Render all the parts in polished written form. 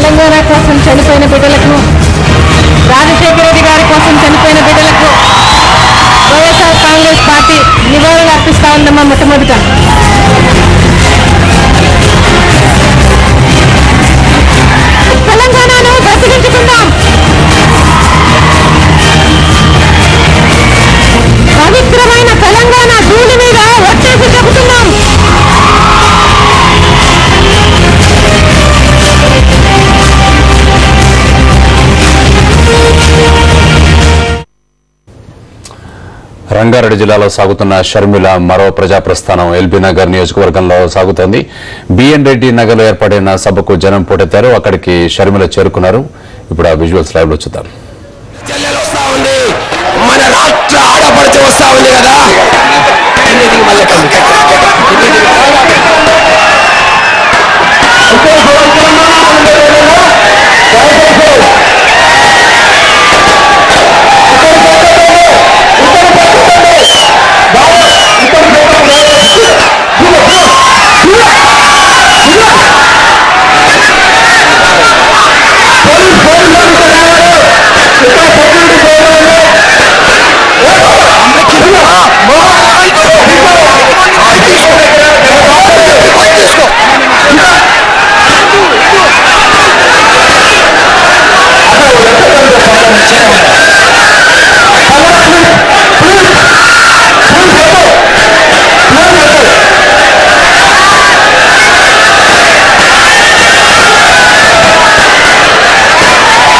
తెలంగాణ కోసం చనిపోయిన బిడ్డలకు, రాజశేఖర రెడ్డి గారి కోసం చనిపోయిన బిడ్డలకు వైఎస్ఆర్ కాంగ్రెస్ పార్టీ నివాళులు అర్పిస్తా ఉందమ్మా. మొట్టమొదట తెలంగాణను బతికించుకుందాం, పవిత్రమైన తెలంగాణ ధూళి మీద ఒట్టేసి చెబుతున్నాం. రంగారెడ్డి జిల్లాలో సాగుతున్న షర్మిల మరో ప్రజా ప్రస్థానం ఎల్బీ నగర్ నియోజకవర్గంలో సాగుతోంది. బిఎన్ రెడ్డి నగర్ లో ఏర్పడిన సభకు జనం పోటెత్తారు. అక్కడికి షర్మిల చేరుకున్నారు. ఇప్పుడు ఆ విజువల్స్ లైవ్ లో చూద్దాం. మన రాష్ట్ర ఆడపడితే వస్తా ఉంది కదా,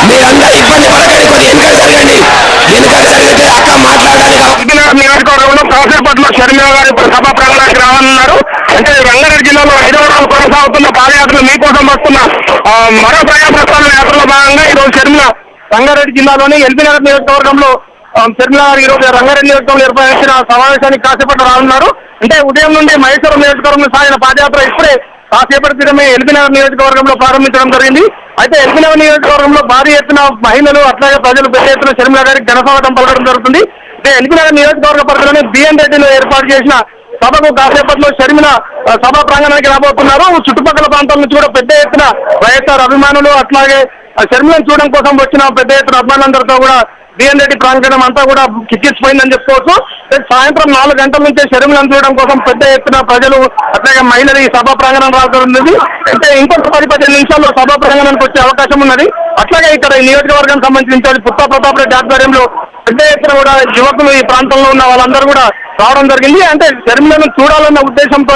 మీరందరూ ఇబ్బంది పడకండి, కొద్దిగా వెనుక జరిగితే అక్క మాట్లాడడానికి. నియోజకవర్గంలో కాసేపట్లో షర్మిల గారు ఇప్పుడు సభా ప్రాంగణానికి రావాలన్నారు. అంటే రంగారెడ్డి జిల్లాలో 5వ రోజు కొనసాగుతున్న పాదయాత్రలు మీకోసం వస్తున్న మరో ప్రజా ప్రస్థాన యాత్రలో భాగంగా ఈరోజు షర్మిల రంగారెడ్డి జిల్లాలోని ఎల్బీ నగర్ నియోజకవర్గంలో షర్మిల గారు ఈరోజు రంగారెడ్డి నియోజకవర్గంలో ఏర్పడిన సమావేశానికి కాసేపట్లో రానున్నారు. అంటే ఉదయం నుండి మహేశ్వరం నియోజకవర్గంలో సాగిన పాదయాత్ర ఇప్పుడే కాసేపటి క్రితమే ఎల్బీ నగర్ నియోజకవర్గంలో ప్రారంభించడం జరిగింది. అయితే ఎల్బీ నగర్ నియోజకవర్గంలో భారీ ఎత్తున మహిళలు అట్లాగే ప్రజలు పెద్ద ఎత్తున షర్మిల గారికి ఘనస్వాగతం పలకడం జరుగుతుంది. అయితే ఎల్బీ నగర్ నియోజకవర్గ పరిధిలోని బిఎన్ రెడ్డిలో ఏర్పాటు చేసిన సభకు కాసేపట్లో షర్మిల సభా ప్రాంగణానికి రాబోతున్నారు. చుట్టుపక్కల ప్రాంతాల నుంచి కూడా పెద్ద ఎత్తున వైఎస్ఆర్ అభిమానులు అట్లాగే షర్మిలను చూడడం కోసం వచ్చిన పెద్ద ఎత్తున అభిమానులందరితో కూడా బిఎన్ రెడ్డి ప్రాంగణం అంతా కూడా కిక్కిచ్చిపోయిందని చెప్పుకోవచ్చు. సాయంత్రం 4 గంటల నుంచే షర్మిలను చూడడం కోసం పెద్ద ఎత్తున ప్రజలు అట్లాగే మహిళలు ఈ సభా ప్రాంగణం రాబోతున్నది. అంటే ఇంకొక 10-15 నిమిషాల్లో సభా ప్రాంగణానికి వచ్చే అవకాశం ఉన్నది. అట్లాగే ఇక్కడ ఈ నియోజకవర్గానికి సంబంధించిన పుత్తా ప్రతాప్ రెడ్డి ఆధ్వర్యంలో పెద్ద ఎత్తున కూడా యువకులు ఈ ప్రాంతంలో ఉన్న వాళ్ళందరూ కూడా రావడం జరిగింది. అంటే షర్మిలను చూడాలన్న ఉద్దేశంతో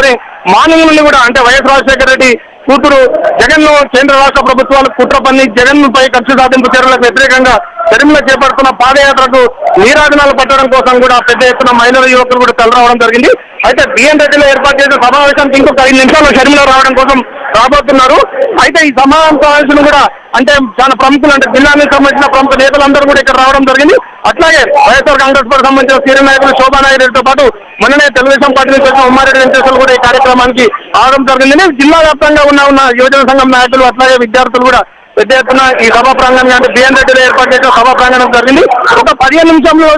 మార్నింగ్ నుండి కూడా అంటే వైఎస్ రాజశేఖర రెడ్డి కూతురు జగన్ కేంద్ర రాష్ట్ర ప్రభుత్వాలు కుట్ర పన్ని జగన్ పై కక్ష సాధింపు చర్యలకు వ్యతిరేకంగా షర్మిల చేపడుతున్న పాదయాత్రకు నీరాజనాలు పట్టడం కోసం కూడా పెద్ద ఎత్తున మహిళల యువకులు కూడా తలరావడం జరిగింది. అయితే బిఎన్ రెడ్డిలో ఏర్పాటు చేసిన సమావేశానికి ఇంకొక 5 నిమిషాల్లో షర్మిల రావడం కోసం రాబోతున్నారు. అయితే ఈ సమావేశం కూడా అంటే చాలా ప్రముఖులు అంటే జిల్లానికి సంబంధించిన ప్రముఖ నేతలందరూ కూడా ఇక్కడ రావడం జరిగింది. అట్లాగే వైఎస్ఆర్ కాంగ్రెస్ పార్టీ సంబంధించిన సీనియర్ నాయకులు శోభానాయుడుతో పాటు మొన్ననే తెలుగుదేశం పార్టీ నుంచి వచ్చిన ఉమ్మారెడ్డి వెంకటేశ్వరులు కూడా ఈ కార్యక్రమానికి రావడం జరిగింది. జిల్లా వ్యాప్తంగా ఉన్న యువజన సంఘం నాయకులు అట్లాగే విద్యార్థులు కూడా పెద్ద ఎత్తున ఈ సభా ప్రాంగణం అంటే బిఎన్ రెడ్డిలో ఏర్పాటు చేసిన సభా ప్రాంగణం జరిగింది. ఒక 15 నిమిషంలో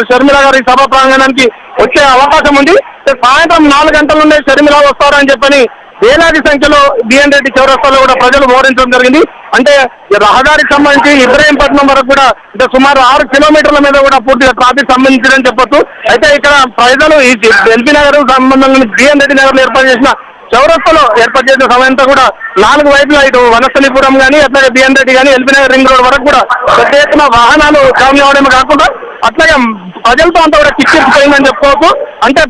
షర్మిల గారు ఈ సభా ప్రాంగణానికి వచ్చే అవకాశం ఉంది. సాయంత్రం 4 గంటల నుండే షర్మిల వస్తారని చెప్పని వేలాది సంఖ్యలో బిఎన్ రెడ్డి చౌరస్తాలో కూడా ప్రజలు మోహరించడం జరిగింది. అంటే రహదారికి సంబంధించి ఇబ్రహీంపట్నం వరకు కూడా అంటే సుమారు 6 కిలోమీటర్ల మీద కూడా పూర్తిగా ట్రాఫిక్ సంబంధించిందని చెప్పొచ్చు. అయితే ఇక్కడ ప్రజలు ఈ ఎల్బీ నగర్ సంబంధంలో బిఎన్ రెడ్డి నగర్ లో ఏర్పాటు చేసిన చౌరస్తాలో ఏర్పాటు చేసిన సమయంతో కూడా 4 వైపులా ఇటు వనస్థలిపురం కానీ అట్లాగే బిఎన్ రెడ్డి కానీ ఎల్బీ నగర్ రింగ్ రోడ్ వరకు కూడా పెద్ద ఎత్తున వాహనాలు కావడం అవడమే కాకుండా అట్లాగే ప్రజలతో అంతా కూడా కిక్కిరిపోయిందని చెప్పుకోవచ్చు. అంటే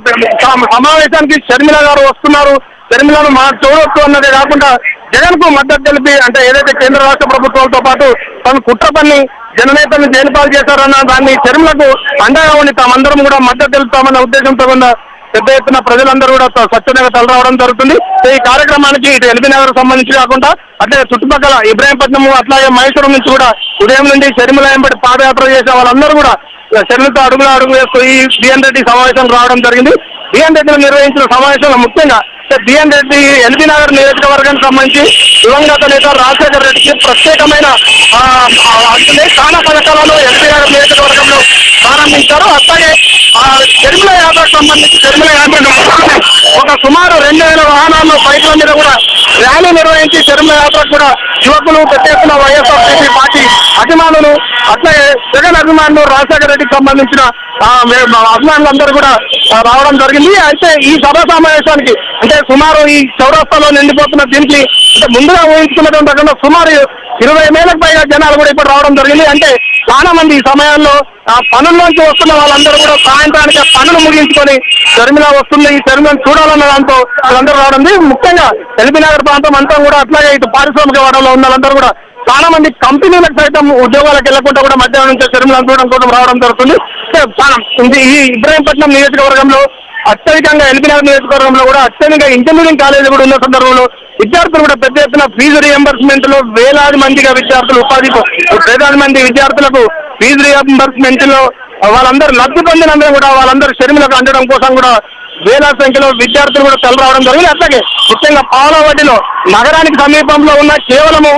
సమావేశానికి షర్మిల గారు వస్తున్నారు, షర్మిలను చూడొచ్చు అన్నదే కాకుండా జగన్ కు మద్దతు తెలిపి అంటే ఏదైతే కేంద్ర రాష్ట్ర ప్రభుత్వాలతో పాటు తను కుట్ర పన్ని జననేతలను జైలుపాలు చేశారన్న దాన్ని షర్మిలకు అండగా ఉండి తామందరం కూడా మద్దతు తెలుపుతామన్న ఉద్దేశంతో ఉన్న పెద్ద ఎత్తున ప్రజలందరూ కూడా స్వచ్ఛందంగా తలరావడం జరుగుతుంది. ఈ కార్యక్రమానికి ఇటు ఎల్బీ నగర్ సంబంధించి కాకుండా అట్లే చుట్టుపక్కల ఇబ్రహీంపట్నం అట్లాగే మహేశ్వరం నుంచి కూడా ఉదయం నుండి షర్మిల వెంబడి పాదయాత్ర చేసే వాళ్ళందరూ కూడా షర్మిలతో అడుగు వేస్తూ ఈ బిఎన్ రెడ్డి సమావేశం రావడం జరిగింది. బిఎన్ రెడ్డిలో నిర్వహించిన సమావేశంలో ముఖ్యంగా బిఎన్ రెడ్డి ఎల్బీ నగర్ నియోజకవర్గానికి సంబంధించి దివంగత నేత రాజశేఖర రెడ్డికి ప్రత్యేకమైన చాలా పథకాలను ఎల్బీ నగర్ నియోజకవర్గంలో ప్రారంభించారు. అట్లాగే షర్మిల యాత్రకు సంబంధించి షర్మిల యాత్రకు ఒక సుమారు 2000 వాహనాల్లో బైకుల మీద కూడా ర్యాలీ నిర్వహించి షర్మిల యాత్రకు కూడా యువకులు పెద్ద ఎత్తున వైఎస్ఆర్సీపీ పార్టీ అభిమానులు అట్లాగే జగన్ అభిమానులు రాజశేఖర రెడ్డికి సంబంధించిన అభిమానులందరూ కూడా రావడం జరిగింది. అయితే ఈ సభా సమావేశానికి అంటే సుమారు ఈ చౌరస్తాలో నిండిపోతున్న దీనికి అంటే ముందుగా ఊహించుకున్నటువంటి రకంగా సుమారు 20,000కు పైగా జనాలు కూడా ఇప్పుడు రావడం జరిగింది. అంటే చాలా మంది ఈ సమయాల్లో పనుల్లోంచి వస్తున్న వాళ్ళందరూ కూడా సాయంత్రానికి పనులు ముగించుకొని షర్మిల వస్తుంది, ఈ షర్మిలను చూడాలన్న దాంతో వాళ్ళందరూ రావడం. ముఖ్యంగా ఎల్బీ నగర్ ప్రాంతం అంతా కూడా అట్లాగే ఇటు పారిశ్రామిక వాడలో ఉన్న వాళ్ళందరూ కూడా చాలా మంది కంపెనీలకు సైతం ఉద్యోగాలకు వెళ్లకుండా కూడా మధ్యాహ్నం నుంచి షర్మిలను చూడడం కోసం రావడం జరుగుతుంది. ఈ ఇబ్రాహీంపట్నం నియోజకవర్గంలో అత్యధికంగా ఎల్బీ నగర్ నియోజకవర్గంలో కూడా అత్యధికంగా ఇంజనీరింగ్ కాలేజీ కూడా ఉన్న సందర్భంలో విద్యార్థులు కూడా పెద్ద ఎత్తున ఫీజు రియంబర్స్మెంట్ లో వేలాది మందిగా విద్యార్థులు వేలాది మంది విద్యార్థులకు ఫీజు రియంబర్స్మెంట్ లో వాళ్ళందరూ లబ్ధి పొందినందరూ కూడా వాళ్ళందరూ షర్మిలకు అందడం కోసం కూడా వేలాది సంఖ్యలో విద్యార్థులు కూడా తెలరావడం జరిగింది. అట్లాగే ముఖ్యంగా పావుల వడ్డీలో నగరానికి సమీపంలో ఉన్న కేవలము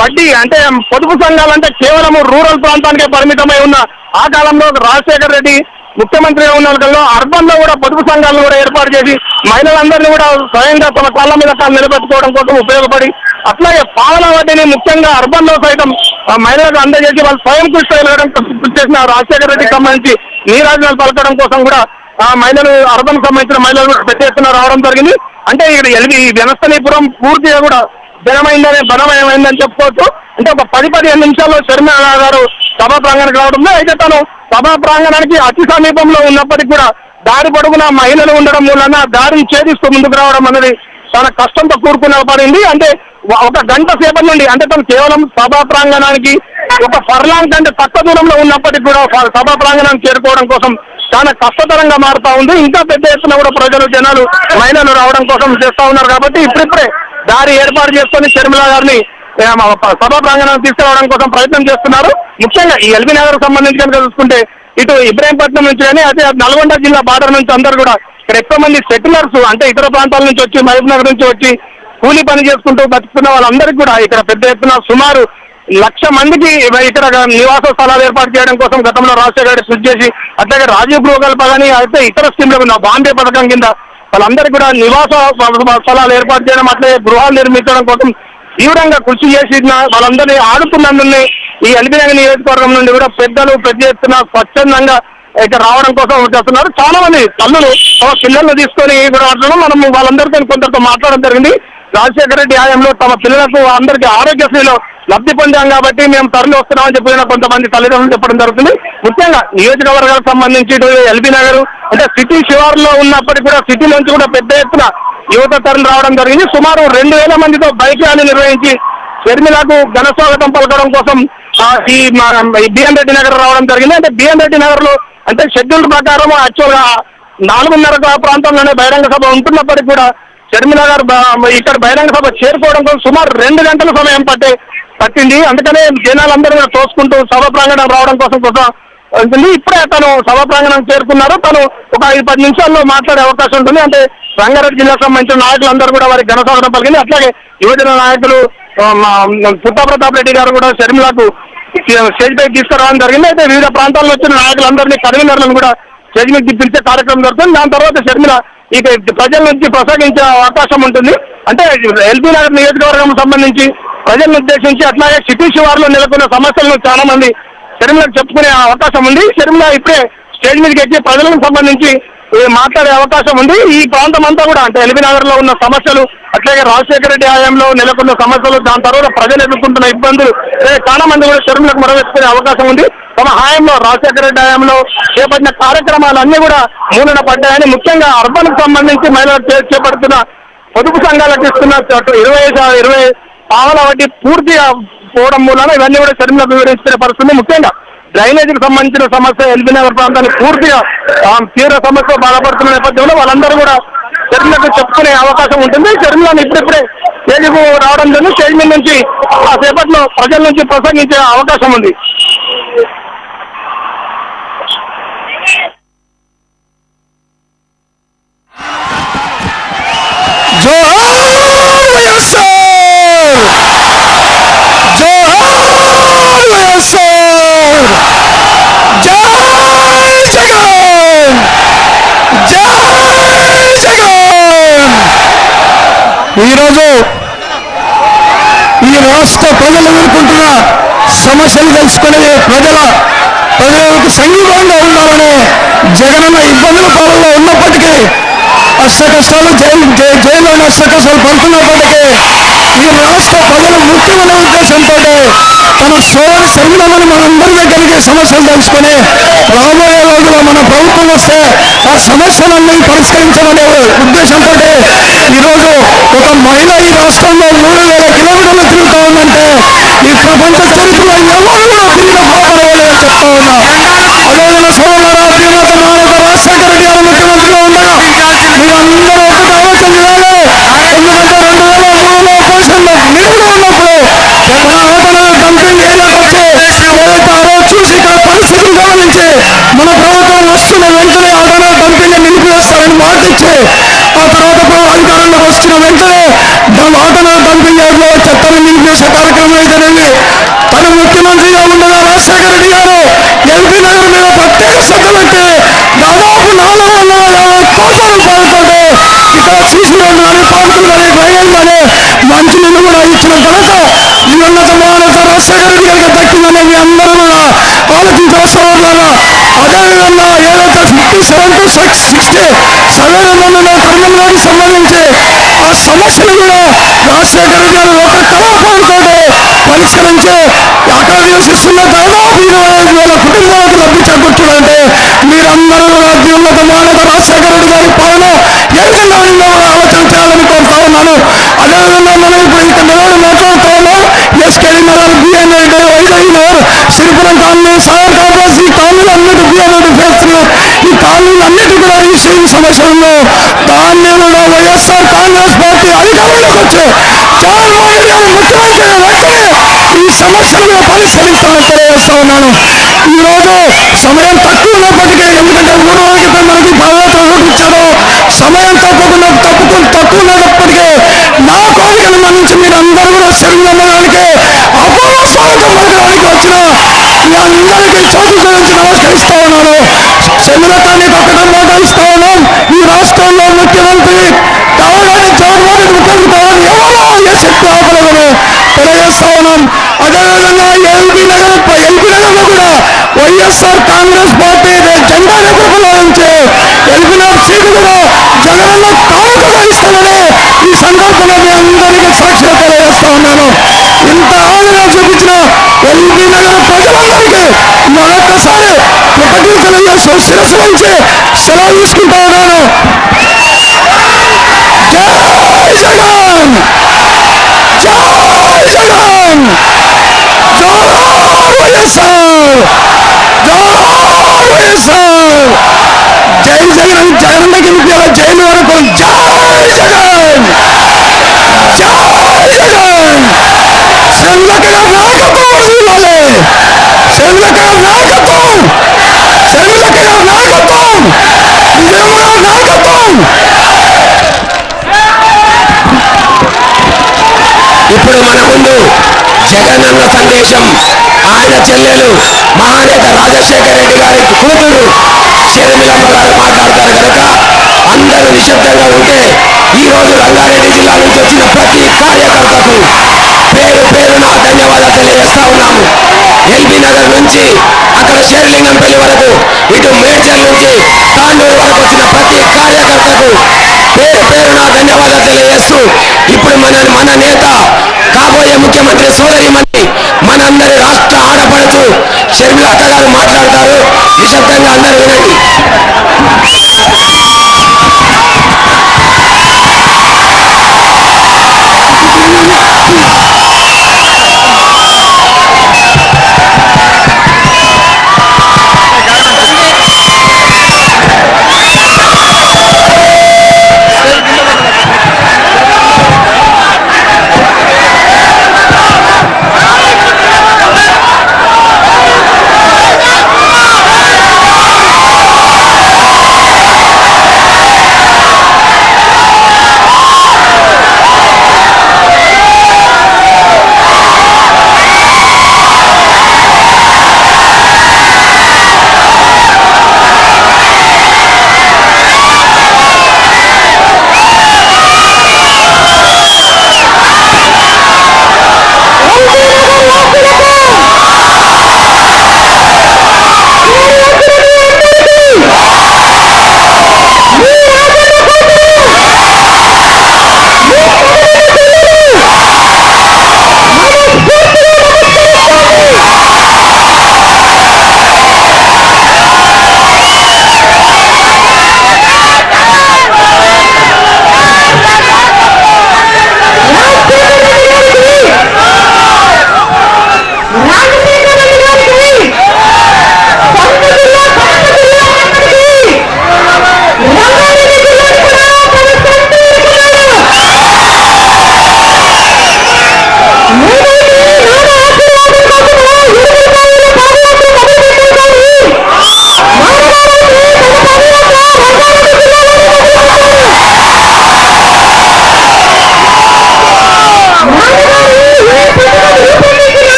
వడ్డీ అంటే పొదుపు సంఘాలంటే కేవలము రూరల్ ప్రాంతానికే పరిమితమై ఉన్న ఆ కాలంలో రాజశేఖర రెడ్డి ముఖ్యమంత్రిగా ఉన్న వాళ్ళలో అర్బన్ లో కూడా పొదుపు సంఘాలను కూడా ఏర్పాటు చేసి మహిళలందరినీ కూడా స్వయంగా తమ కాళ్ళ మీద కాళ్ళు నిలబెట్టుకోవడం కోసం ఉపయోగపడి అట్లాగే పావలా వడ్డీని ముఖ్యంగా అర్బన్ లో సైతం మహిళలకు అందజేసి వాళ్ళు స్వయం కృషి చేసిన రాజశేఖర రెడ్డికి సంబంధించి నీరాజనాలు పలకడం కోసం కూడా మహిళలు అర్బన్ సంబంధించిన మహిళలు పెద్ద ఎత్తున రావడం జరిగింది. అంటే ఇక్కడ ఈ వెనస్తనీపురం పూర్తిగా కూడా బలమయమైందని చెప్పుకోవచ్చు. అంటే ఒక 10-15 నిమిషాల్లో షర్మిల గారు సభా ప్రాంగణానికి రావడంలో అయితే తను సభా ప్రాంగణానికి అతి సమీపంలో ఉన్నప్పటికీ కూడా దారి పొడుగున మహిళలు ఉండడం మూలన దారిని ఛేదిస్తూ ముందుకు రావడం అనేది తన కష్టంతో కూరుకుని పడింది. అంటే 1 గంట సేపటి నుండి అంటే తను కేవలం సభా ప్రాంగణానికి ఒక ఫర్లాంగ్ కంటే తక్కువ దూరంలో ఉన్నప్పటికీ కూడా సభా ప్రాంగణానికి చేరుకోవడం కోసం చాలా కష్టతరంగా మారుతా ఉంది. ఇంకా పెద్ద ఎత్తున కూడా జనాలు మహిళలు రావడం కోసం చేస్తా ఉన్నారు. కాబట్టి ఇప్పుడిప్పుడే దారి ఏర్పాటు చేసుకొని షర్మిల గారిని సభా ప్రాంగణానికి తీసుకురావడం కోసం ప్రయత్నం చేస్తున్నారు. ముఖ్యంగా ఈ ఎల్బీ నగర్ సంబంధించి కనుక చూసుకుంటే ఇటు ఇబ్రాహీంపట్నం నుంచి కానీ అదే నల్గొండ జిల్లా బార్డర్ నుంచి అందరూ కూడా ఇక్కడ ఎక్కువ మంది సెటిలర్స్ అంటే ఇతర ప్రాంతాల నుంచి వచ్చి మహబూబ్ నగర్ నుంచి వచ్చి కూలీ పని చేసుకుంటూ బతుకుతున్న వాళ్ళందరికీ కూడా ఇక్కడ పెద్ద ఎత్తున సుమారు 1,00,000 మందికి ఇక్కడ నివాస స్థలాలు ఏర్పాటు చేయడం కోసం గతంలో రాజశేఖర రెడ్డి కృషి చేసి అట్లాగే రాజీవ్ గృహకల్ప కానీ అయితే ఇతర స్కీమ్లకు బాంబే పథకం కింద వాళ్ళందరికీ కూడా నివాస స్థలాలు ఏర్పాటు చేయడం అట్లాగే గృహాలు నిర్మించడం కోసం తీవ్రంగా కృషి చేసిన వాళ్ళందరినీ ఆడుతున్నందుని ఈ ఎల్బీ నగర్ నియోజకవర్గం నుండి కూడా పెద్దలు పెద్ద ఎత్తున స్వచ్ఛందంగా ఇక్కడ రావడం కోసం చేస్తున్నారు. చాలా మంది తల్లులు తమ పిల్లలను తీసుకొని కూడా మనం వాళ్ళందరితో కొందరితో మాట్లాడడం జరిగింది. రాజశేఖర రెడ్డి హయాంలో తమ పిల్లలకు అందరికీ ఆరోగ్యశ్రీలో లబ్ధి పొందాం కాబట్టి మేము తరలి వస్తున్నామని చెప్పిన కొంతమంది తల్లిదండ్రులు చెప్పడం జరుగుతుంది. ముఖ్యంగా నియోజకవర్గాలకు సంబంధించి ఎల్బీ నగర్ అంటే సిటీ శివారులో ఉన్నప్పటికీ కూడా సిటీ నుంచి కూడా పెద్ద ఎత్తున యువత తరలి రావడం జరిగింది. సుమారు 2,000 మందితో బైక్ ర్యాలీ నిర్వహించి షర్మిలకు ఘన స్వాగతం పలకడం కోసం ఈ బిఎన్ రెడ్డి నగర్ రావడం జరిగింది. అంటే బిఎన్ రెడ్డి నగర్ లో అంటే షెడ్యూల్ ప్రకారం యాక్చువల్ గా 4:30 ప్రాంతంలోనే బహిరంగ సభ ఉంటున్నప్పటికీ కూడా షర్మిల గారు ఇక్కడ బహిరంగ సభ చేరుకోవడం కోసం సుమారు 2 గంటల సమయం పట్టింది. అందుకనే జనాలందరూ కూడా తోసుకుంటూ సభ ప్రాంగణం రావడం కోసం ఉంటుంది. ఇప్పుడే తను సభ ప్రాంగణం చేరుకున్నారు. తను ఒక 5-10 నిమిషాల్లో మాట్లాడే అవకాశం ఉంటుంది. అంటే రంగారెడ్డి జిల్లాకు సంబంధించిన నాయకులందరూ కూడా వారికి ఘన స్వాగతం పలికింది. అట్లాగే యువజన నాయకులు పుట్టా ప్రతాప్ రెడ్డి గారు కూడా షర్మిలకు స్టేజ్ పైకి తీసుకురావడం జరిగింది. అయితే వివిధ ప్రాంతాల్లో వచ్చిన నాయకులందరినీ కన్వీనర్లను కూడా స్టేజ్ మీద పిలిచే కార్యక్రమం జరుగుతుంది. దాని తర్వాత షర్మిల ఇక ప్రజల నుంచి ప్రసంగించే అవకాశం ఉంటుంది. అంటే ఎల్బీ నగర్ నియోజకవర్గం సంబంధించి ప్రజలను ఉద్దేశించి అట్లాగే సిటీ శివారులో నెలకొన్న సమస్యలను చాలా మంది షర్మిలకు చెప్పుకునే అవకాశం ఉంది. షర్మిల ఇప్పుడే స్టేజ్ మీదకి ఎక్కి ప్రజలకు సంబంధించి మాట్లాడే అవకాశం ఉంది. ఈ ప్రాంతం అంతా కూడా అంటే ఎల్బీ నగర్ లో ఉన్న సమస్యలు అట్లాగే రాజశేఖర రెడ్డి హయాంలో నెలకొన్న సమస్యలు దాని తర్వాత ప్రజలు ఎదుర్కొంటున్న ఇబ్బందులు చాలా మంది కూడా షర్మిలకు మరవేసుకునే అవకాశం ఉంది. తమ హయాంలో రాజశేఖర రెడ్డి హయాంలో చేపట్టిన కార్యక్రమాలన్నీ కూడా మూలన పడ్డాయని ముఖ్యంగా అర్బన్ కు సంబంధించి మహిళలు చేపడుతున్న పొదుపు సంఘాలకు ఇస్తున్న 20 పావల వడ్డీ పూర్తిగా పోవడం మూలన ఇవన్నీ కూడా షర్మిలకు వివరించుకునే పరిస్థితి. ముఖ్యంగా డ్రైనేజీకి సంబంధించిన సమస్య ఎల్బీ నగర్ ప్రాంతాన్ని పూర్తిగా తీవ్ర సమస్య బాధపడుతున్న నేపథ్యంలో వాళ్ళందరూ కూడా షర్మిలకు చెప్పుకునే అవకాశం ఉంటుంది. షర్మిలను ఇప్పుడిప్పుడే స్టేజ్కు రావడం జరిగింది. స్టేజ్ మీద నుంచి ఆ సేపట్లో ప్రజల నుంచి ప్రసంగించే అవకాశం ఉంది. ఈరోజు ఈ రాష్ట్ర ప్రజలు ఎదుర్కొంటున్న సమస్యలు తెలుసుకునే ప్రజలకు సంఘీభావంగా ఉండాలని జగనన్న ఇబ్బందుల పాలనలో ఉన్నప్పటికీ అష్ట కష్టాలు జైల్లో అష్ట కష్టాలు పడుతున్నప్పటికీ ఈ రాష్ట్ర ప్రజలు ముఖ్యమైన ఉద్దేశంతో తన సోదరి శర్మిలమ్మని మనందరి దగ్గరికి సమస్యలు తెలుసుకొని రాబోయే రోజుల్లో మన ప్రభుత్వం వస్తే ఆ సమస్యలన్నీ పరిష్కరించాలనే ఉద్దేశంతో ఈరోజు ఒక మహిళ ఈ రాష్ట్రంలో 3000 కిలోమీటర్లు తిరుగుతూ ఉందంటే ఈ ప్రపంచ చరిత్రలో ఎవరు కూడా తిరిగిన బాధపడలేదని చెప్తా ఉన్నా. అదేవిధంగా సోదరులారా, శ్రీనాథ మహానేత రాజశేఖర రెడ్డి గారు ముఖ్యమంత్రిగా ఉండగా మీరందరూ ఒకటి ఆలోచన చేయాలి. ఎందుకంటే 2003లో పొజిషన్లో నిలువుగా ఉన్నప్పుడు మన ఆటలు డంపింగ్ ఏరియాకి వచ్చి ఏదైతే ఆ రోజు చూసి ఇక్కడ పరిస్థితులు గమనించి మన ప్రభుత్వం వస్తున్న వెంటనే ఆటలు డంపింగ్ నిలిపివేస్తారని మాట ఇచ్చి ఆ తర్వాత అధికారంలోకి వచ్చిన వెంటనే ఆటలు డంపింగ్ యార్డ్లో చెత్తను నిలిపేసే కార్యక్రమం అయితేనేమి తన ముఖ్యమంత్రిగా ఉండగా రాజశేఖర రెడ్డి గారు ఎల్బీ నగర్ మీద ప్రత్యేక శ్రద్ధ పెట్టి దాదాపు 450 కోట్ల రూపాయలతో ఇక్కడ సీసీ రోడ్లు కానీ పార్కులు కానీ డ్రైనేజ్ కానీ మంచినీళ్ళు కూడా ఇచ్చిన ఘనత ఈ ఉన్నత మహానేత రాజశేఖర రెడ్డి గారికి దక్కిందని మీ అందరూ కూడా ఆలోచించవలసిన. అదేవిధంగా ఏదైతే 57 to 60 సర్వే నెంబర్లో కర్నూలుకి సంబంధించి ఆ సమస్యలు కూడా రాజశేఖర రెడ్డి గారు ఒక కళాపాలతో పరిష్కరించి అక్కడ నివసిస్తున్న దాదాపు 25,000 కుటుంబాలకు లబ్ధి చేకూర్చాలంటే మీరందరూ కూడా ఉన్నత మహానేత రాజశేఖర రెడ్డి గారి పాలన ఏ విధంగా ఉందో ఆలోచన చేయాలని కోరుతా ఉన్నాను. అదేవిధంగా మనం ఇప్పుడు ఇక్కడ నిలబడి మాట్లాడుతూ ఉన్నాం. SKD Nagar, BN Reddy, Vizag Nagar, Siripuram colony, Sagar complex, ఈ కాలనీలు అన్నిటి బిఎన్ రెడ్డి ఫేస్ ఈ కాలనీలన్నిటి కూడా ఈ సేమ్ సమస్యలను దాన్ని కూడా వైఎస్ఆర్ కాంగ్రెస్ పార్టీ అధికారంలోకి వచ్చి జగన్మోహన్ రెడ్డి గారు ముఖ్యమంత్రి వెంటనే ఈ సమస్యలను పరిష్కరిస్తామని తెలియజేస్తా ఉన్నాను. ఈరోజు సమయం తక్కువ ఉన్నప్పటికీ, ఎందుకంటే 3 రోజుల క్రితం మనకి భగవత్ రోడ్డు ఇచ్చారు, సమయం తక్కువ ఉన్నప్పటికీ నా కోరికను మన్నించి మీరందరూ కూడా శరీరంలోనికి అపూర్వ స్వాగతం పలకడానికి వచ్చిన మీ అందరికీ చోటు గురించి నమస్కరిస్తా ఉన్నాను. చంద్రకాన్ని పక్కన మాట్లాడిస్తా ఉన్నాం. ఈ రాష్ట్రంలో ముఖ్యమంత్రి కావాలని జగన్మోహన్ రెడ్డి ముఖ్యమంత్రి కావాలని ఎవరో ఏ శక్తి ఆపలేదని తెలియజేస్తా ఉన్నాం. అదేవిధంగా ఎల్బీ నగర్లో కూడా వైఎస్ఆర్ కాంగ్రెస్ పార్టీ జెండా నేతృత్వంలో నుంచి ఎల్బీ నగర్ సీటు కూడా జగనన్న కానుకగా ఇస్తామని ఈ సందర్భంగా మీ అందరికీ సాక్షిగా తెలియజేస్తా ఉన్నాను. ఇంత ఆదరణ చూపించిన ఎల్బీ నగర్ ప్రజలందరికీ మరొకసారి కృతజ్ఞతలు తెలియజేస్తూ శిరస్సు నుంచి సెలవు తీసుకుంటా ఉన్నాను. జై జగన్, జై జగన్, జోహార్ వైఎస్ఆర్, జోహార్ వైఎస్ఆర్. జై జగన్, జగన్ గెలిపేలా జైలు వరకు జై జగన్, జై జగన్. శ్రీలక నాయకత్వం వదిలాలి, శ్రీలక నాయకత్వం, శ్రీలక నాయకత్వం, విజయవాడ నాయకత్వం. ఇప్పుడు మన ముందు జగనన్న సందేశం ఆయన చెల్లెలు మహానేత రాజశేఖర రెడ్డి గారి కూతురు షర్మిలమ్మ గారు మాట్లాడతారు కనుక అందరూ నిశ్శబ్దంగా ఉంటే ఈ రోజు రంగారెడ్డి జిల్లా నుంచి వచ్చిన ప్రతి కార్యకర్తకు పేరు పేరున ధన్యవాదాలు తెలియజేస్తా ఉన్నాము. ఎల్బీ నగర్ నుంచి అక్కడ షేర్లింగంపల్లి వరకు, ఇటు మేడ్చల్ నుంచి తాండూరు వరకు వచ్చిన ప్రతి కార్యకర్తకు పేరు పేరున ధన్యవాదాలు తెలియజేస్తూ ఇప్పుడు మన నేత కాబోయే ముఖ్యమంత్రి సోదరిమణి మనందరి రాష్ట్ర ఆడపడుచు షర్మిలక్క గారు మాట్లాడతారు. నిశ్శబ్దంగా అందరూ వినండి.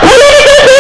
పులిని చూసి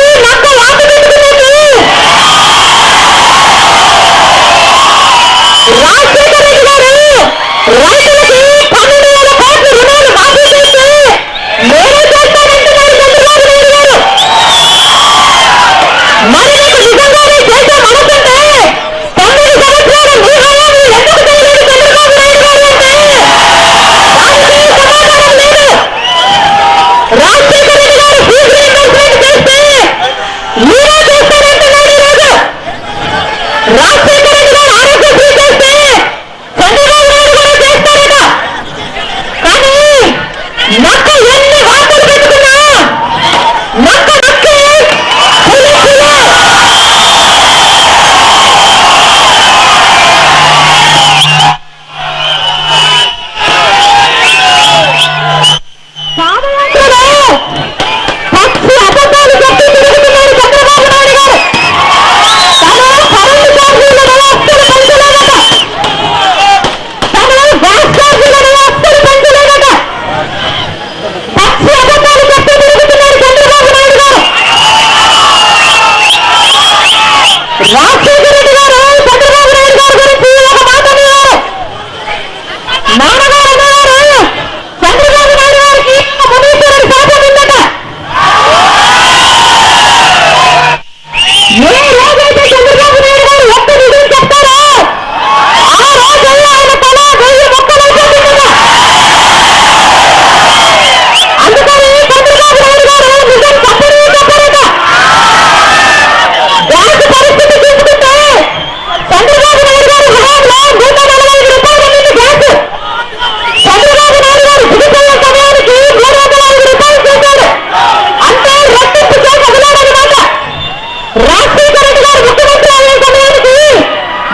రాజశేఖర రెడ్డి గారు ముఖ్యమంత్రి అయ్యే సమయానికి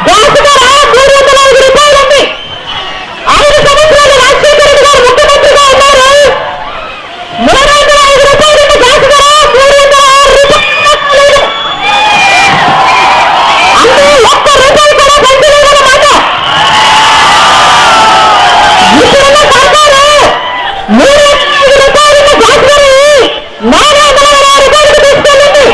గ్యాస్ ధర 305 రూపాయలు ఉంది. 5 సంవత్సరాలు రాజశేఖర రెడ్డి గారు ముఖ్యమంత్రిగా ఉన్నారు. 305 రూపాయలు ఉన్న గ్యాస్ ధర 306 రూపాయలు. అంటే ఒక్క రూపాయి కూడా పెంచలేదన్నమాట. ఇప్పుడున్న సర్కారు 305 రూపాయలు ఉన్న గ్యాస్ ధరని 406 రూపాయలకు తీసుకెళ్ళింది.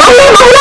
మహిళా